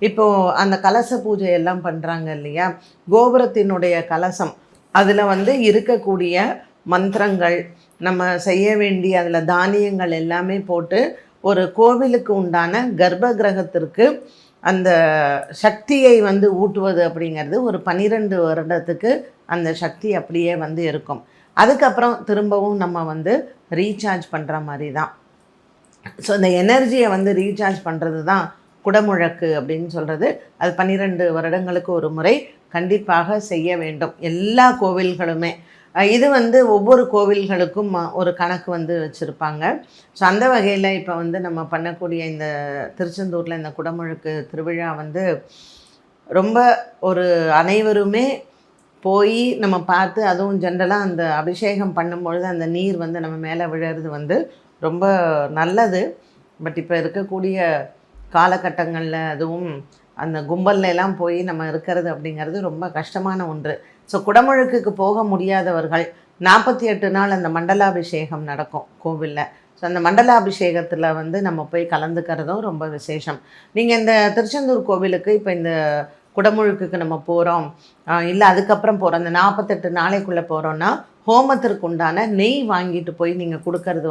இப்போது அந்த கலச பூஜை எல்லாம் பண்ணுறாங்க இல்லையா, கோபுரத்தினுடைய கலசம் அதில் வந்து இருக்கக்கூடிய மந்திரங்கள், நம்ம செய்ய வேண்டிய அதில் தானியங்கள் எல்லாமே போட்டு ஒரு கோவிலுக்கு உண்டான கர்ப்ப கிரகத்திற்கு அந்த சக்தியை வந்து ஊட்டுவது அப்படிங்கிறது ஒரு 12 வருடத்துக்கு அந்த சக்தி அப்படியே வந்து இருக்கும். அதுக்கப்புறம் திரும்பவும் நம்ம வந்து ரீசார்ஜ் பண்ணுற மாதிரி தான். ஸோ அந்த எனர்ஜியை வந்து ரீசார்ஜ் பண்ணுறது தான் குடமுழக்கு அப்படின்னு சொல்கிறது. அது 12 வருடங்களுக்கு ஒரு முறை கண்டிப்பாக செய்ய வேண்டும் எல்லா கோவில்களுமே. இது வந்து ஒவ்வொரு கோவில்களுக்கும் ஒரு கணக்கு வந்து வச்சுருப்பாங்க. ஸோ அந்த வகையில் இப்போ வந்து நம்ம பண்ணக்கூடிய இந்த திருச்செந்தூரில் இந்த குடமுழுக்கு திருவிழா வந்து ரொம்ப ஒரு அனைவருமே போய் நம்ம பார்த்து, அதுவும் ஜென்ரலாக அந்த அபிஷேகம் பண்ணும்பொழுது அந்த நீர் வந்து நம்ம மேலே விழுறது வந்து ரொம்ப நல்லது. பட் இப்போ இருக்கக்கூடிய காலகட்டங்களில் அதுவும் அந்த கும்பல்ல எல்லாம் போய் நம்ம இருக்கிறது அப்படிங்கிறது ரொம்ப கஷ்டமான ஒன்று. ஸோ குடமுழுக்குக்கு போக முடியாதவர்கள் 48 நாள் அந்த மண்டலாபிஷேகம் நடக்கும் கோவிலில். ஸோ அந்த மண்டலாபிஷேகத்தில் வந்து நம்ம போய் கலந்துக்கிறதும் ரொம்ப விசேஷம். நீங்கள் இந்த திருச்செந்தூர் கோவிலுக்கு இப்போ இந்த குடமுழுக்குக்கு நம்ம போகிறோம், இல்லை அதுக்கப்புறம் போகிறோம், அந்த 48 நாளைக்குள்ளே போகிறோன்னா ஹோமத்திற்கு உண்டான நெய் வாங்கிட்டு போய் நீங்கள் கொடுக்கறது